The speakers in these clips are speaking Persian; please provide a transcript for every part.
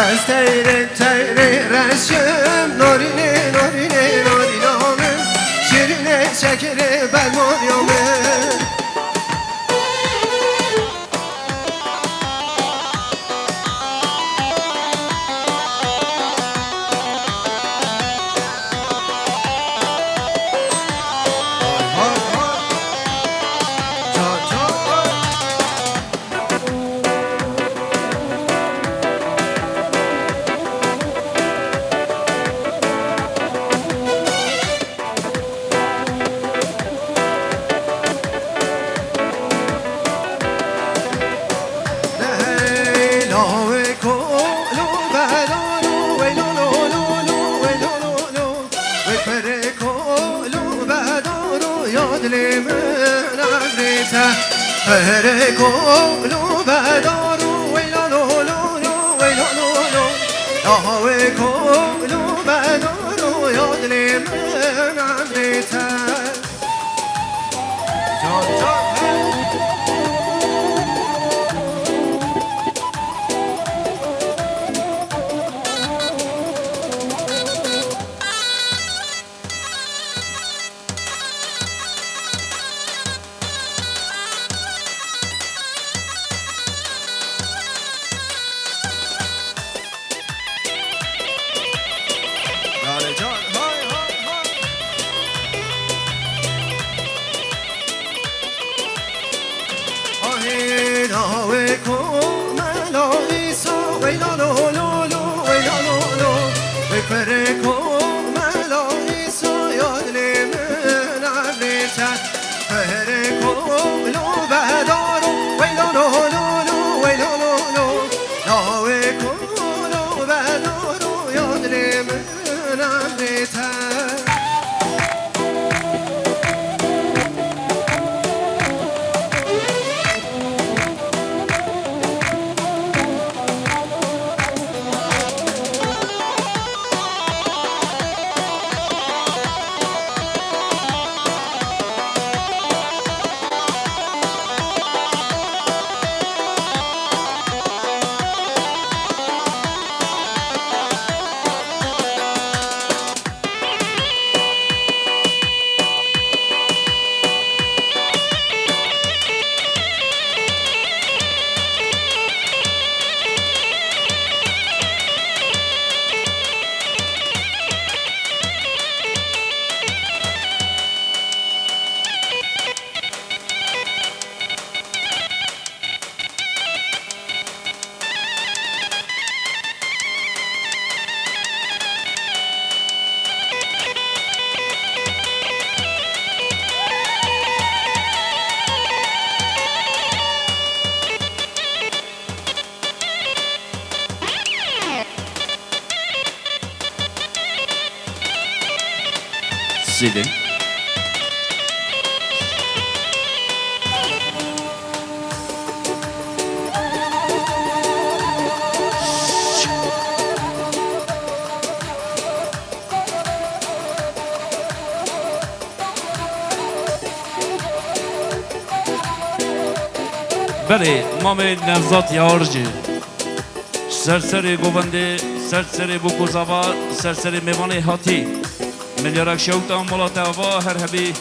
از تیره رشم نارینه نارینه نارینامه شیرینه شکر بلمانیامه هر کولو بدارو ویلانو لولو ویلانو لو آه کولو بدارو یاد من اندیته جان جان Zilin. بله مام نوزاد یارجی سرسری گوونده سرسری بوکوزاوا سرسری میوان هاتی ملیارک شوکتا مولات آوا هر هبی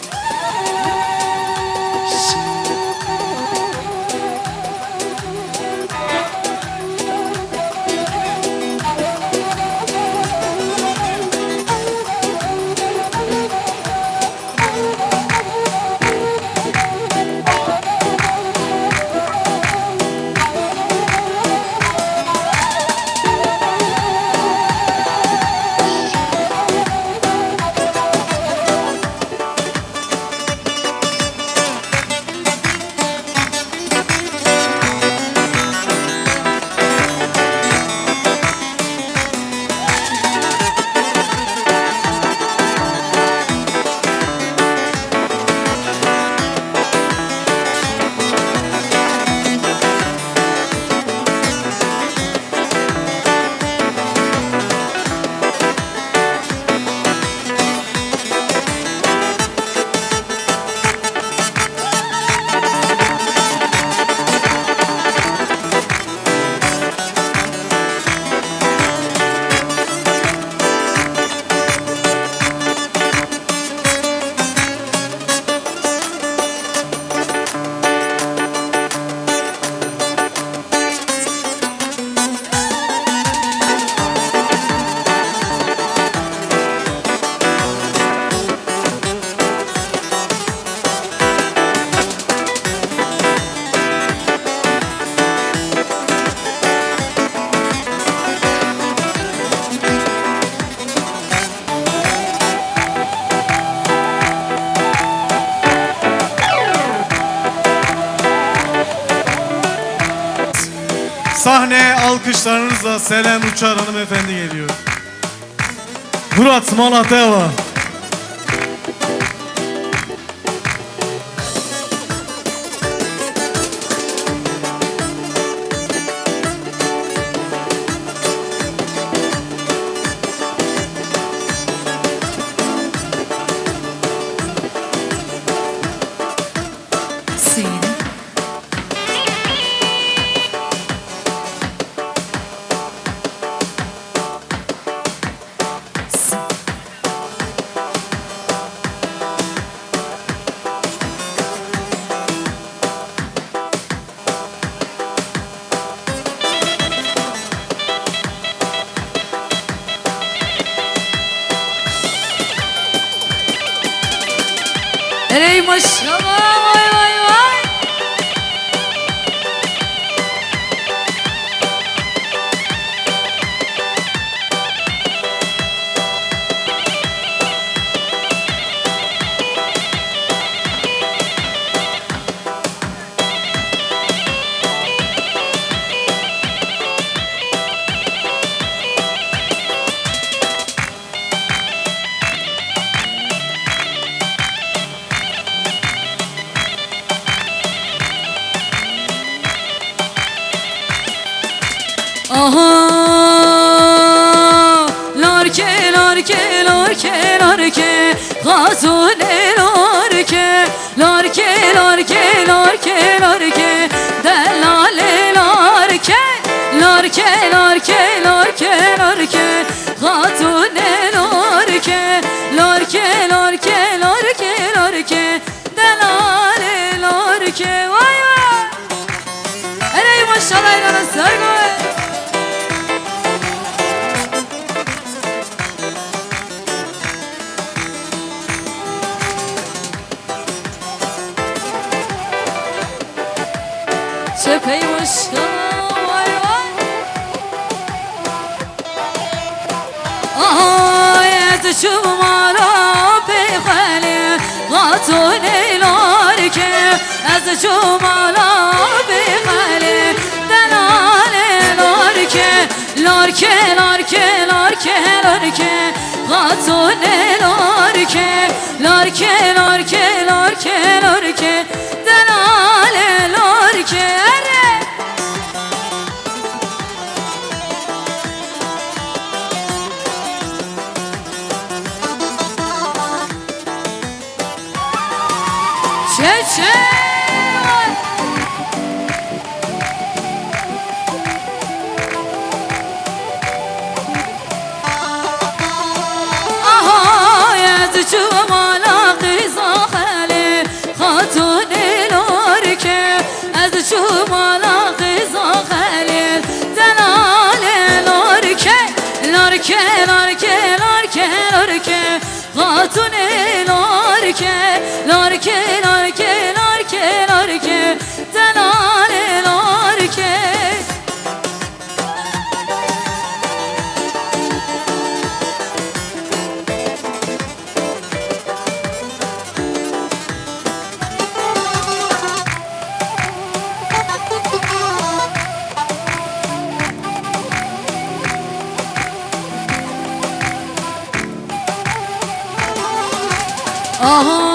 Sahne alkışlarınızla Selen Uçar hanımefendi geliyor. Murat Malatya. Ey maşallah vay vay vay. Aha larke larke larke larke gazune larke larke larke larke larke delale larke larke larke larke larke gazune larke larke larke larke larke delale larke vay vay. Ey maşallah inanın sargı. Çepey maşallah vay vay. Aha yetişim ala peykali Gatune larke yetişim ala peykali Delale larke larke larke larke larke Gatune larke larke larke larke larke Delale larke. Aha yazıcım ala kıza hali Hatune larke yazıcım ala kıza hali Delale larke larke larke larke larke Hatune larke larke larke larke larke Delale larke. Aha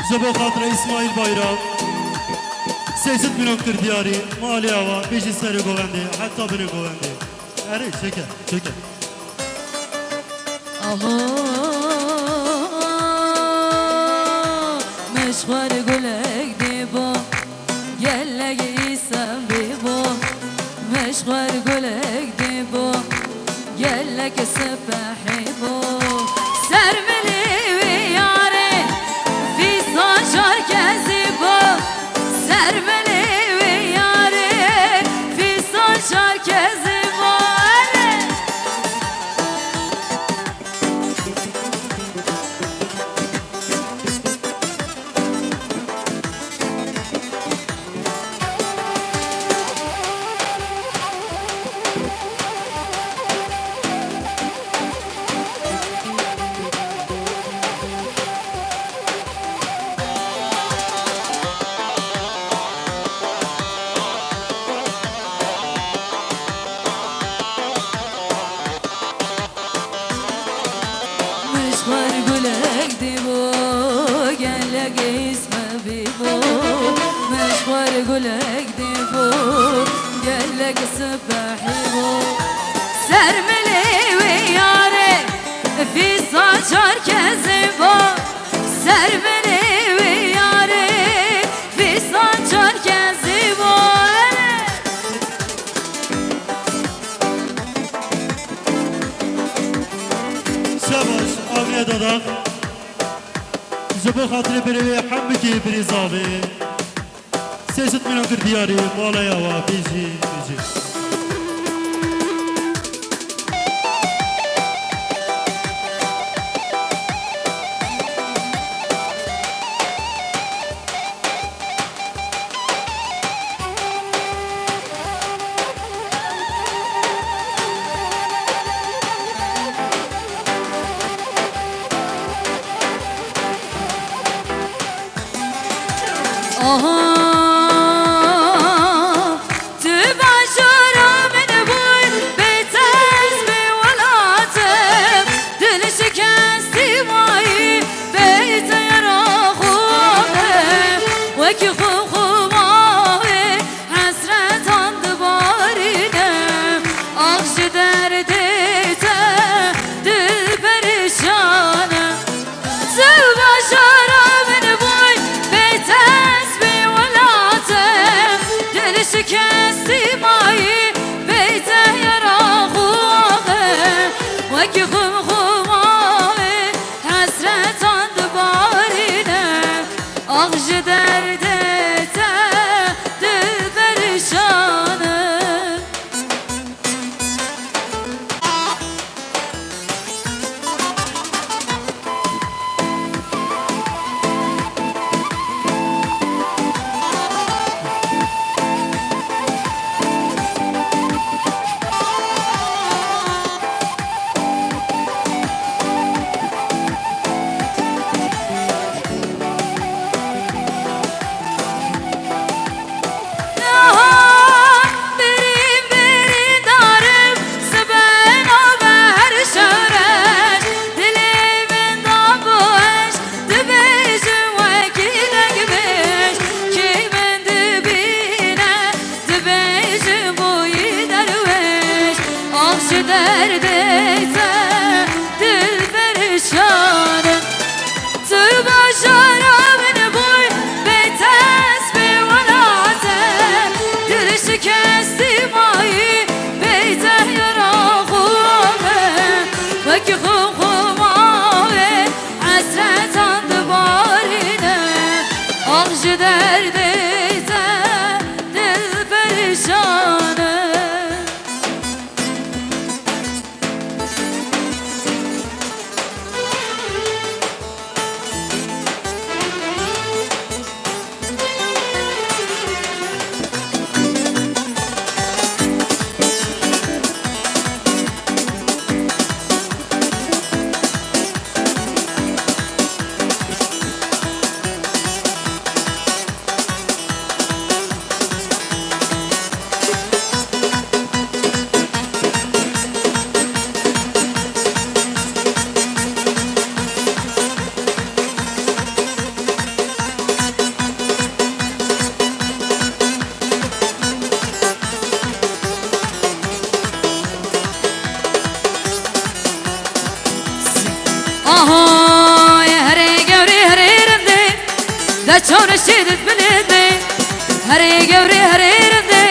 Zebo Khatra İsmail Bayrak Seysit Münoktir Diyari Mali Ava Beji Seri Govendi Hatta Beni Govendi Eri çeker çeker آها مشوار گلک دیبا گلک ایسم بیبا مشوار گلک دیبا گلک سبحی با سرملی و یاره فی ساجار کزی با سرملی و یاره فی ساجار کزی با مشوار گلک دیبو گلک اسم بیبو مشوار گلک دیبو گلک سبحی بو سرملی و یاره فی ساجار کزی بو سرملی و یاره فی ساجار کزی بو شباش آقای دادم جبو خاطر بروی حمه که بریزاوه 300 میلیون کرد دیاری بالای آوا بیجی بیجی آها تو باشورا من بود بیتز بی ولاتم دل شکستی مایی بیت یرا خوبه وکی خوب خوبه حسرت آن دبارینه آخش دردیته دل پریشانه تو باشورا من بود بیتز بی ولاتم دل شکستی مایی بیت یرا خوبه وکی خوب خوبه حسرت آن دبارینه آخش دردیته دل پریشانه هری گوری هری رنده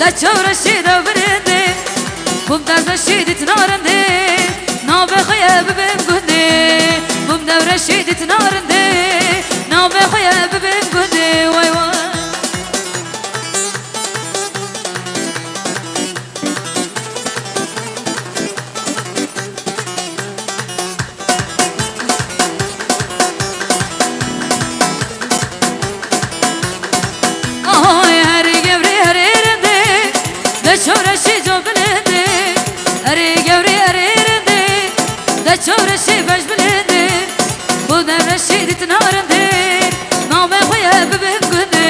دا چورشی دا برنده بوم دورشی دیت نارنده نام خیاب ببین گنده بوم دورشی دیت نارنده نام خیاب ببین گنده وای وای چورشی جو بلنده اری گوری اری رنده دا چورشی بش بلنده بوم دورشی دیت نارنده نام خیاب ببین گنده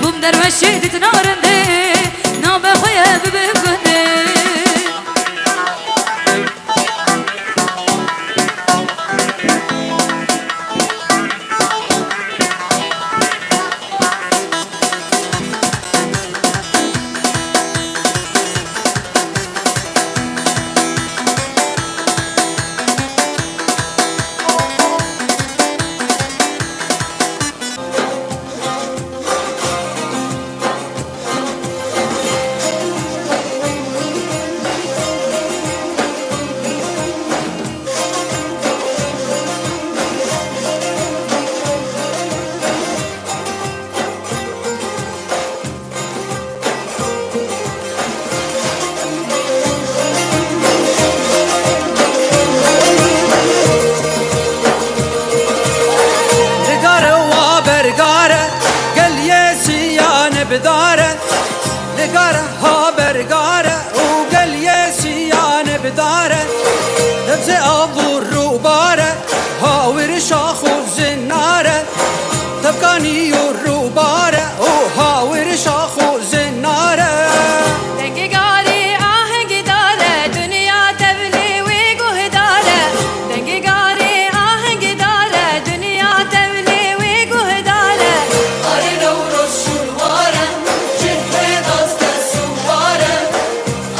بوم دورشی دیت نارنده نام خیاب ببین گنده بداره لقاره ها برقاره وقل يسيان بداره دبز أبو الروباره ها ورشاخ وزناره تبقاني الروباره وها ورشاخ وزناره دنگی گاری آهنگی داره دنیا تبلی وی گوه داره دنگی گاری آهنگی داره دنیا تبلی وی گوه داره آره نوروز شلواره جهه دست سواره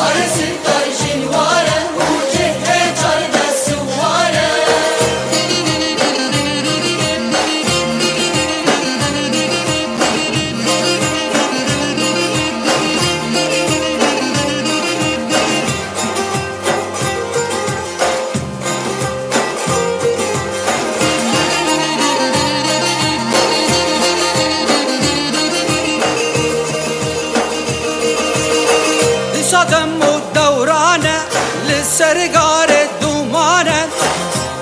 آره ستای جنواره و جهه چار دست سواره صدم الدورانه للسرقار الدومانه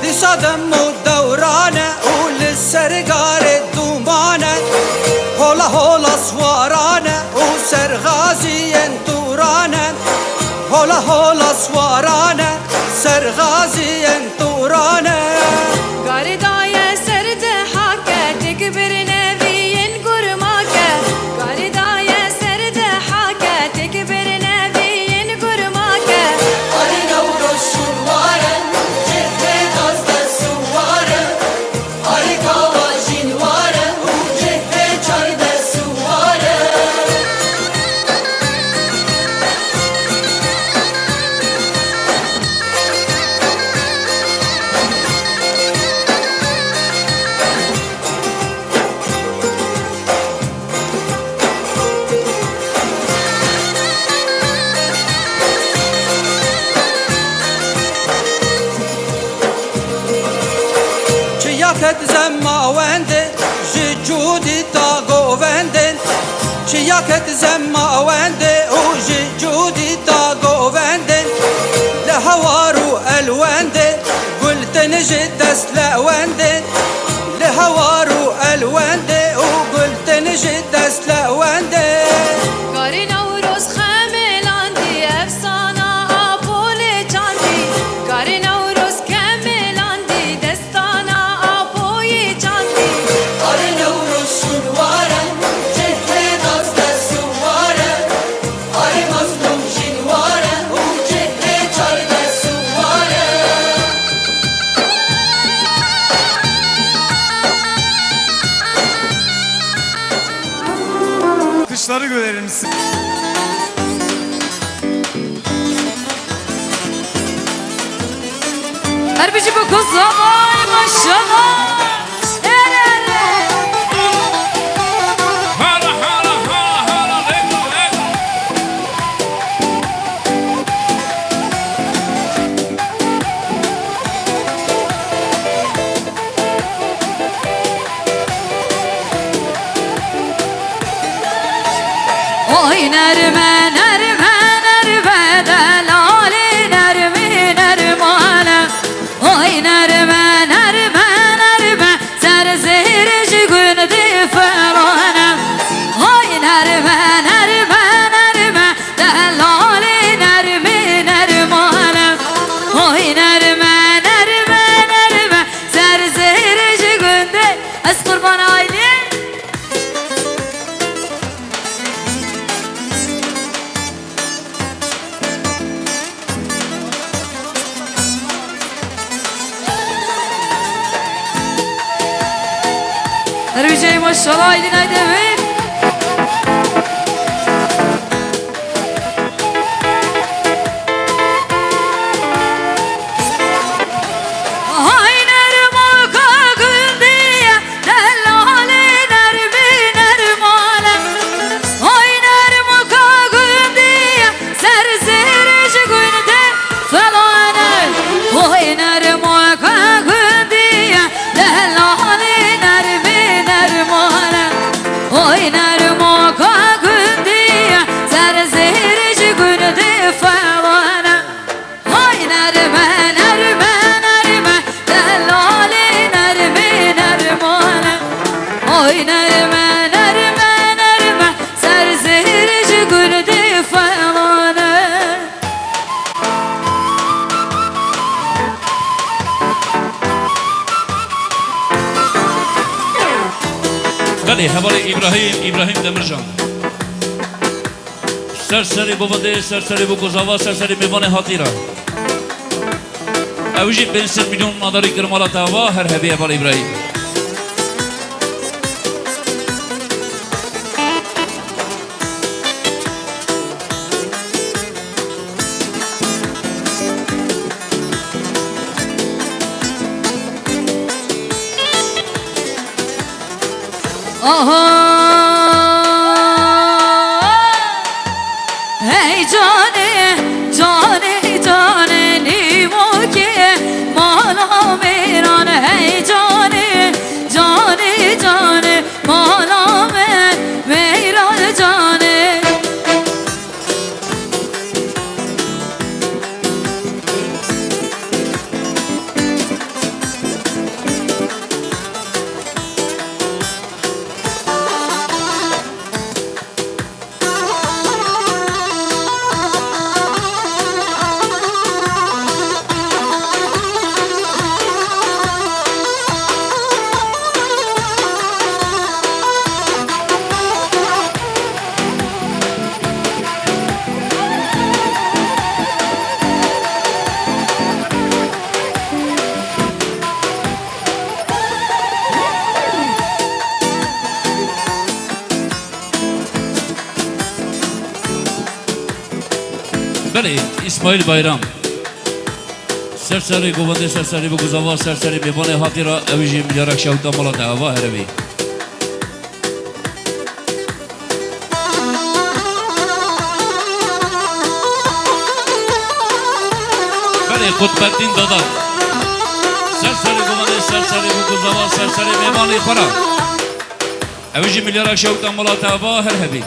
دي صدم الدورانه وللسرقار الدومانه هولا هولا صوارانه وسرغازي انتورانه هولا هولا صوارانه سرغازي انتورانه گاری دایه سرد حاکه تکبر نبیین گرماکه گاری دایه سرد حاکه تکبر نبیین گرماکه آره نوروز شلواره جهه دست سواره آره کاوا جنواره و جهه چار دست سواره چیاکت زماونده جودی تا گوونده چیاکت زماونده و جودی تا گوونده لهوارو الونده قلت نجد دست لونده لهوارو الونده وقلت نجد دست لونده گاری نوروز خملاندی افسانه آبول چاندی گاری نوروز کملاندی دستانه آبوی چاندی آره نوروز شلواره جهه دست سواره آره مظلوم جنواره و جهه چار دست سواره Kışları görelim size. هر بیچی بکن زمای ماشاءالله هلا هلا Yüce maşallah eline demek. بله حوالی ابراهیم دمرجان سرسری بوده سرسری بگذاوا سرسری میوان هاتی را اوجی 500 میلیون مادری کرمالات هوا هر هبی حوالی ابراهیم Hey cane, cane, cane nimo ke mala meran. Hey cane, cane, cane mala meran cane. بله اسماعیل بایرام سرسری گوونده سرسری بگذاوا سرسری میوان هاتی را اوجی میلیارک شوتا مالات هوا هروی بله قطبالدین دادا سرسری گوونده سرسری بگذاوا سرسری میوان خورا اوجی میلیارک شوتا مالات هوا هروی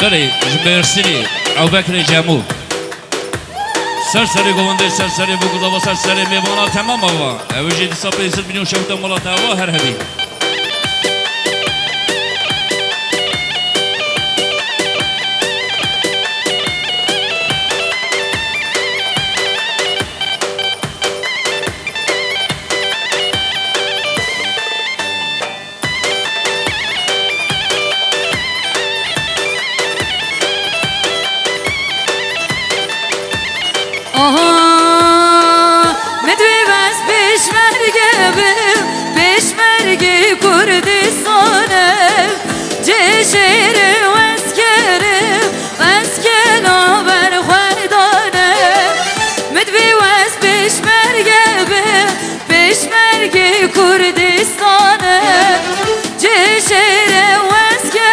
بله جبرسیلی ابوبکر جمو سرسری گوونده سرسری بگذاوا سرسری میوانا تمام هوا اوجی 250 میلیون شوتا مالات هوا هر هبی مدوی بس پیشمرگی کردستانم جشیر و اسکرم بر خودانم مدوی بس پیشمرگی کردستانم جشیر و اسکرم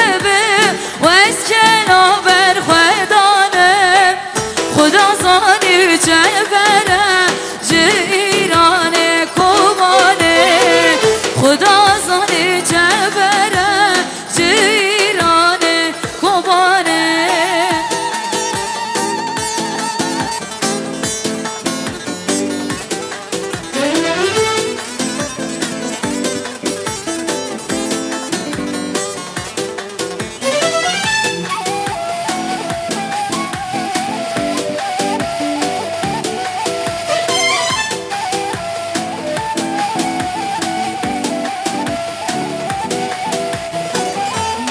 دازانی جبره جیرانه کبانه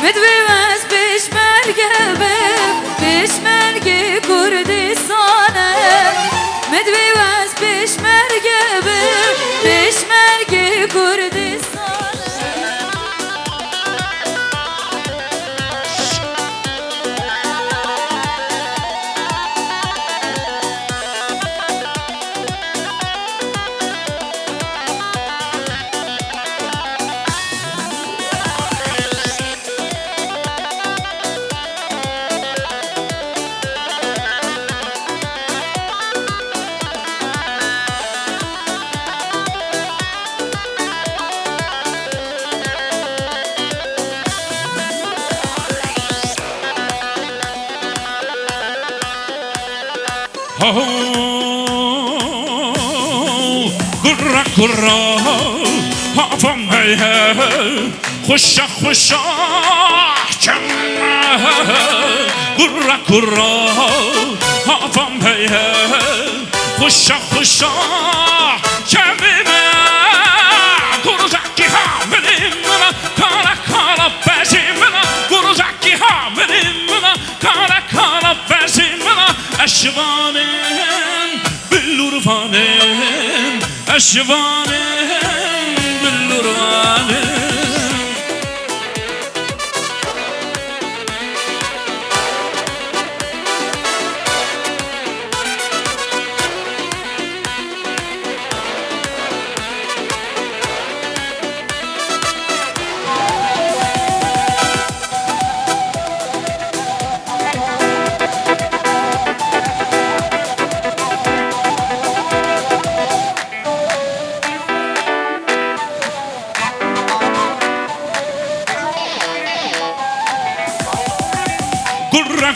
مدوی از پیشمرگه به پیشمرگه کردستانه مدوی از پیشمرگه به پیشمرگه کردستانه گرا گرا هفم هیه خوشا خوشا چمه گرا گرا هفم هیه خوشا خوشا چمه گروزکی ها منیم منا کارا کارا بزی منا گروزکی ها منیم منا کارا کارا بزی منا اشوانم بلورفانم اشوانم بلورفانم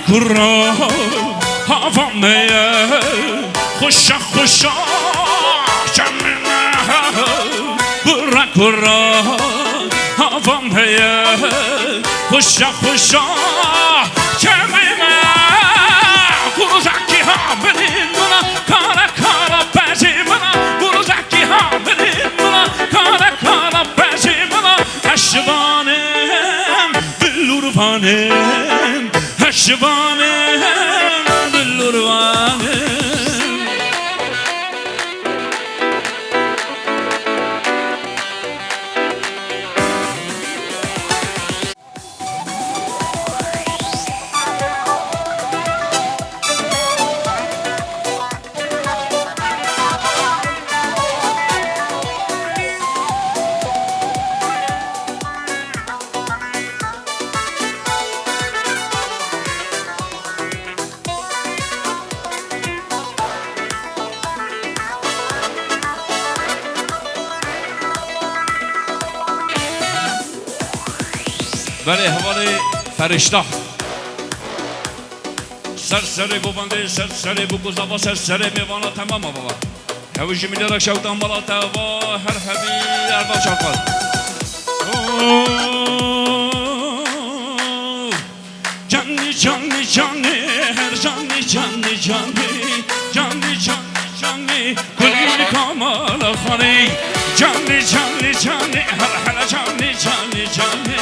گرا هوا میه خوشا خوشا چمنه گرا گرا هوا میه خوشا خوشا چمنه گروزکی ها بریم منا کارا کارا بزی منا گروزکی ها بریم منا کارا کارا بزی منا اشوانم بلورفانم اشوانم بلورفانم برای حوالی فرشته سرسر گوونده سرسر بگوزاوا سرسر میوانا تمام بابا هوشی میلیارد شوتان بالا توا هر همی اربا شاکل جانی جانی جانی هر جانی جانی جانی جانی جانی جانی کلی کامال خانی جانی جانی جانی هر هر جانی جانی جانی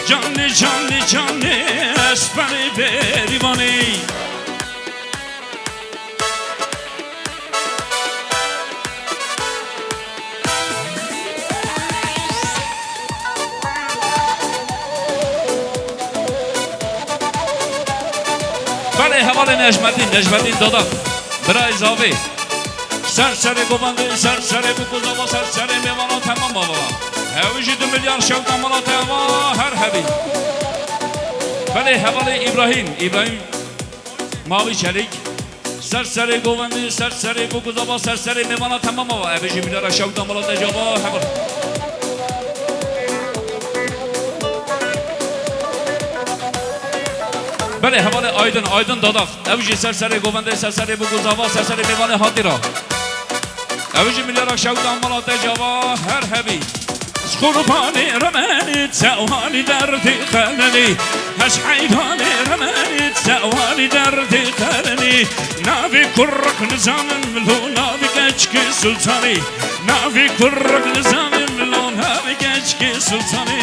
جانی جانی جانی اسپری بریوانی بله حوال نجمدین دادا برای زاوی سرسر گوبنده سرسر بکوزاوا سرسر میوانا تمام بابا هویجی 2 میلیارد شوکان مالا توا هر هبی بله حوال ابراهیم ماوی چلیک سرسر گوبنده سرسر بکوزاوا سرسر میوانا تمام بابا هویجی میلیارد شوکان مالا تجابا حوال بله حوال Aydın داداق اوجی سرسری گوونده سرسری بگوزاوا سرسری میوان حاضرا اوجی میلیارا شوتان مالات جوا هر هبی قربانی رمانی تساوانی دردی قلنی هش حیدانی رمانی تساوانی دردی قلنی ناوی کرک نظام ملو ناوی گچکی سلطانی ناوی کرک نظام ملو ناوی گچکی سلطانی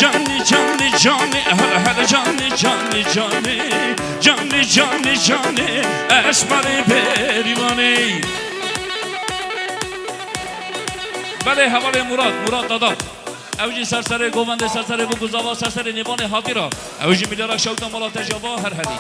جانی جانی جانی هر هر جانی جانی جانی جانی جانی جانی اسمانی بریوانی بله حوال مراد دادا اوجی سرسره گوونده سرسره بگوزاوا سرسره نیوان حاضرا اوجی میلیارا شوتان مالات جوا هر هدی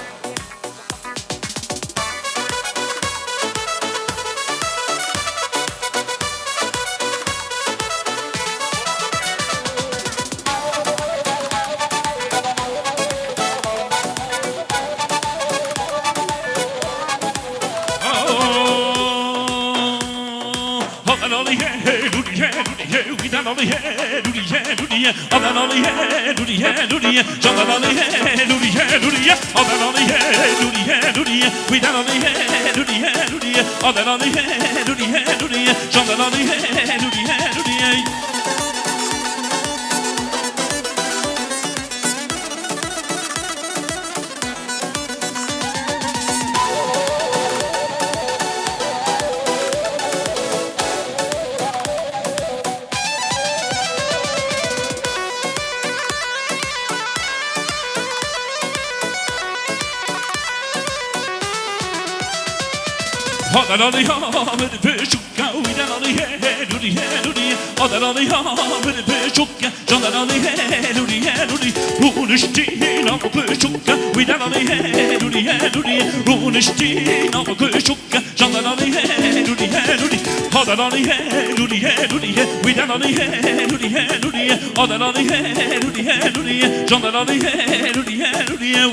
Adanalı hamır peşukka Uydanalı heluri heluri Adanalı hamır peşukka Cananalı heluri heluri Runuştina peşukka Uydanalı heluri heluri Runuştina peşukka Cananalı heluri heluri Adanalı heluri heluri Uydanalı heluri heluri Adanalı heluri heluri Cananalı heluri heluri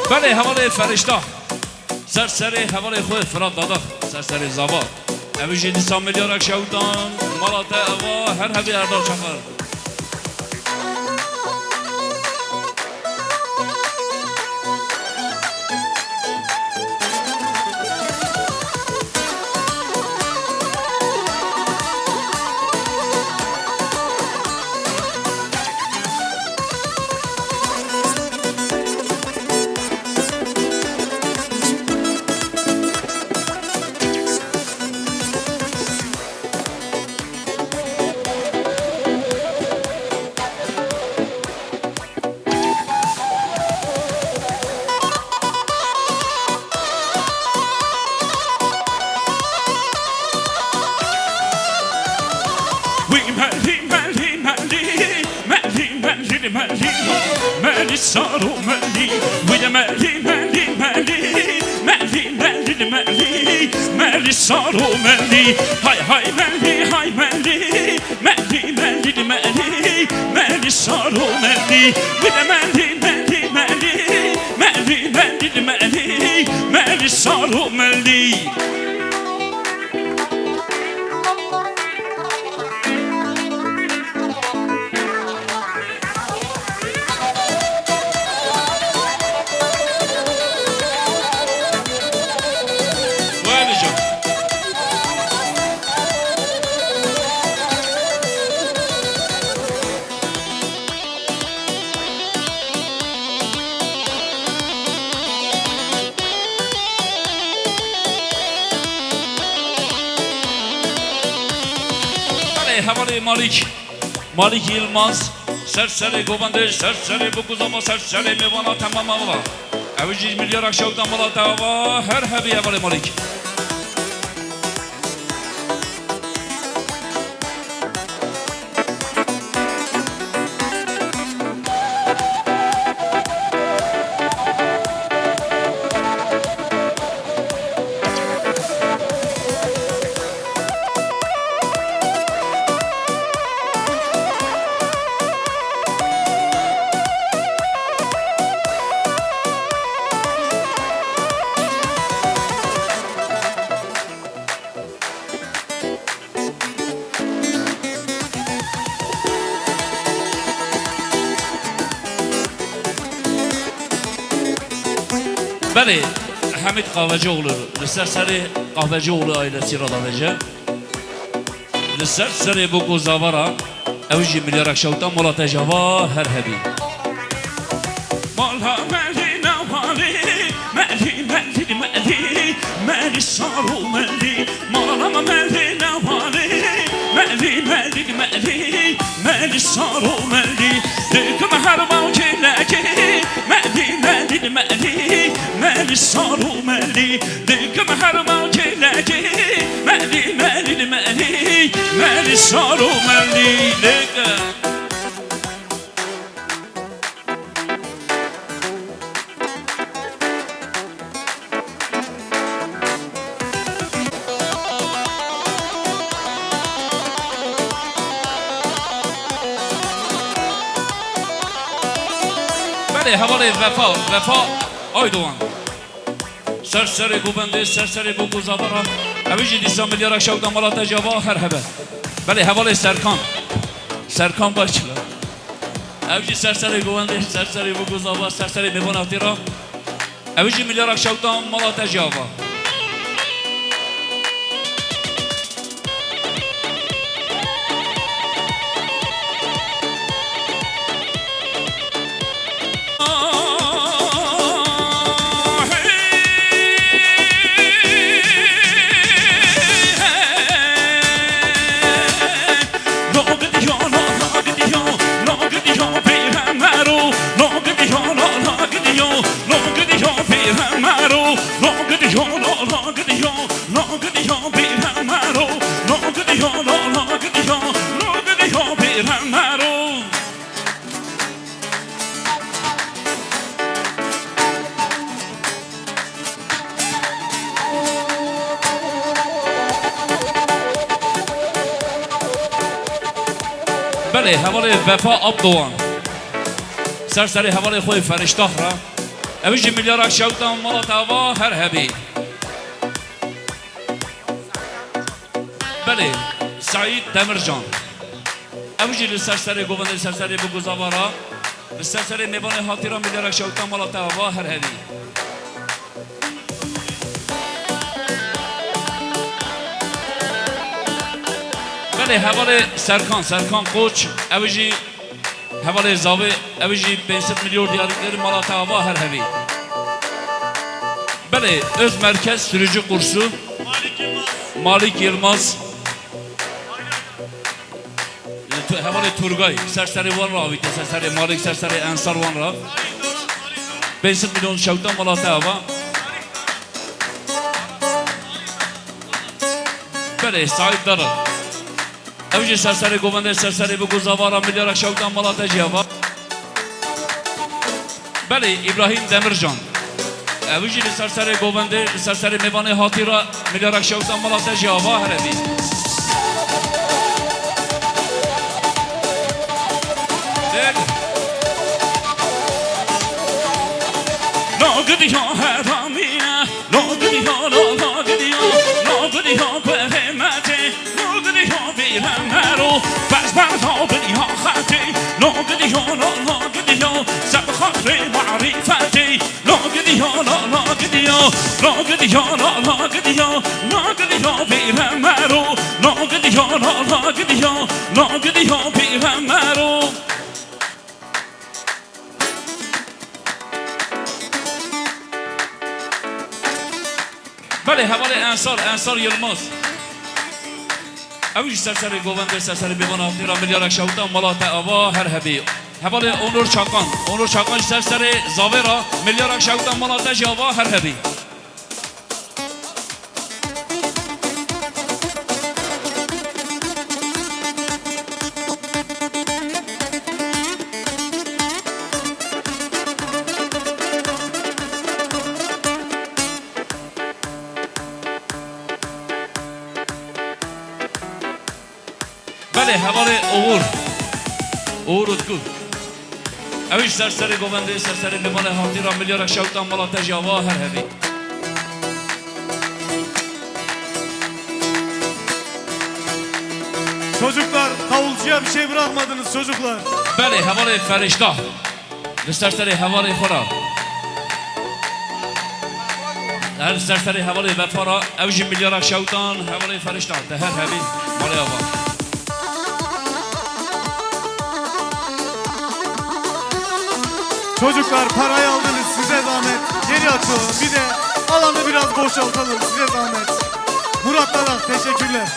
بله حوال فرشته سرسری حوال خود فراد دادا سرسری زبا اویجی دیسان میلیارک شودان مالات اوا هر هبی اردار چخر مالي صاروا مالي ويا مالي مالي مالي مالي مالي مالي مالي صاروا مالي هاي هاي مالي هاي مالي مالي مالي مالي مالي صاروا مالي ويا مالي مالي مالي مالي مالي مالي مالي صاروا مالي حوالی مالک Yılmaz سرسری گوونده سرسری بگوزاوا سرسری میوانا تمام آوا اویجی میلیارک شوتان مالات آوا هر هبی حوالی مالک Bəli, Həmid Qavacıoğlu, Sərsəri Qavacıoğlu ailəsi radalacaq. Sərsəri bu quzavara, əvci milyar şavtan molata java hər həbi. Malha məli navali, məli məli məli, məli saru məli, malama məli navali, məli məli məli, məli saru məli, düküm hər mavkiləki, məli məli məli, məli saru məli, düküm hər mavkiləki, məli məli məli, məli saru məli, düküm. Havalı Vefa Aydoğan. Sərsəri Qubəndi, Sərsəri bu quzavara, əvici disa milyar aşağıdan malata cava hər həbə. Bəli, havalı Sərkan Bakılı. Əvici Sərsəri Qubəndi, Sərsəri bu quzavara, Sərsəri Mevan Atira, əvici milyar aşağıdan malata cava. Bəli, havalı Vefa Abdoğan. Sərsəri havalı xoy Fəriştah ra. Əvici milyar aşağıdan malatava hər həbi. Bəli, Said Demircan. Əvici Sərsəri Qovanda Sərsəri bu quzavara. Sərsəri Mevan Hatira milyar aşağıdan malatava hər həbi. Bəli, havalı Sərkan Qoç, əvici havalı Zavi, əvici 500 milyon diyarlıkları malatava hər həvi. Bəli, öz mərkəz sürücü kursu Malik Yılmaz. Havalı Turgay, Sərsəri var ravitə, Sərsəri Malik, Sərsəri Ənsar var rav. 500 milyon şavdan malatava. Bəli, Said Darar. Əvici Sərsəri Qovanda Sərsəri bu quzavara milyar aşağıdan malata cava. Bəli, İbrahim Demircan. Əvici Sərsəri Qovanda Sərsəri Mevan Hatira milyar aşağıdan malata cava hər həbi. Gidiyor her amine, gidiyor, gidiyor kuvvete, gidiyor bir emero, bazılar gidiyor hati, gidiyor, sabahre marifeti, gidiyor bir emero, gidiyor bir emero. Bəli, havalı Ənsar Yılmaz. Əvici Sərsəri Qovanda Sərsəri Mevan Atira milyar aşağıdan malata ava hər həbi. Havalı Onur Çakan Sərsəri Zavera milyar aşağıdan malata cava hər həbi. Bəli, havalı Uğur Utku. Əvici Sərsəri Qovanda Sərsəri Mevan Hatira milyar aşağıdan malata cava hər həbi. Çocuklar, davulcuya bir şey bırakmadınız çocuklar. Bəli, havalı Fəriştah. Sərsəri havalı Xora. هر سرسری حوالی وفارا اوج میلیارد شوتان حوالی فرشتان ده هر هبی مالی آبا Çocuklar parayı aldınız size zahmet. Geri açalım. Bir de alanı biraz boşaltalım size zahmet. Murat Darak teşekkürler.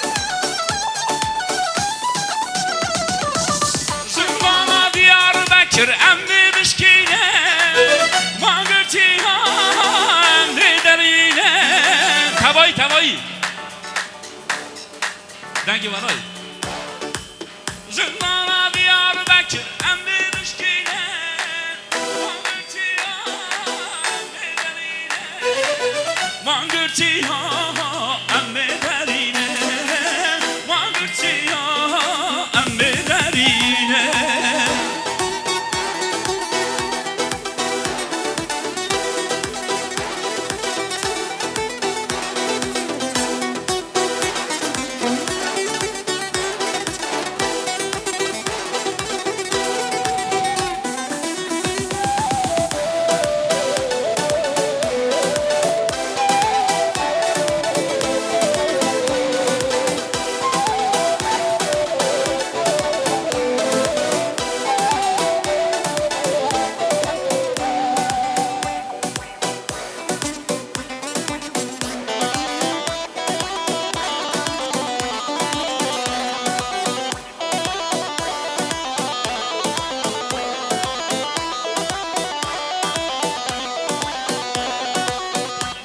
Zımbana Diyarbakır emmi bişkine Mangırtı emmi derine Tavay tavay Dengi var ay Zımbana Diyarbakır emmi bişkine Mangırtı emmi derine Mangırtı emmi derine Mangırtı emmi derine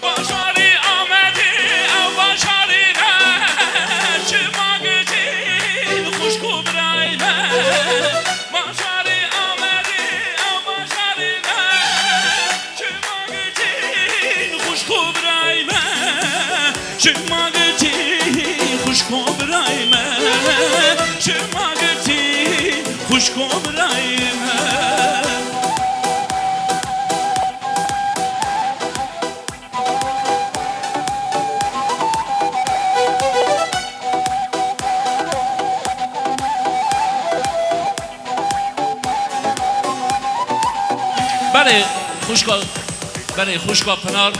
Başarı Ahmet'i ev başarı ver Çıma gücün kuş kubrayla Başarı Ahmet'i ev başarı ver Çıma gücün kuş kubrayla Çıma gücün kuş kubrayla Çıma gücün kuş kubrayla برای خوشگاه پنار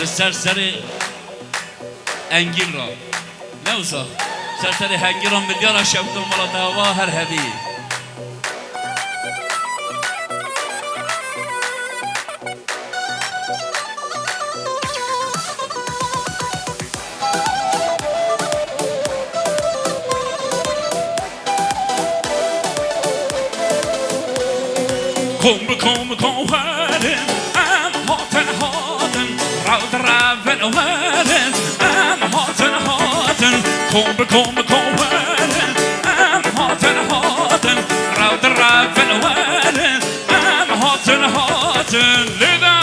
لسر سر انگیر را نوزا سر سر هنگیر را میلیارد شبتون مالا دعوا هر هبی Kom hörden, haten, raven och hörden, haten, kom hörden, haten, raven och hörden, haten, lyda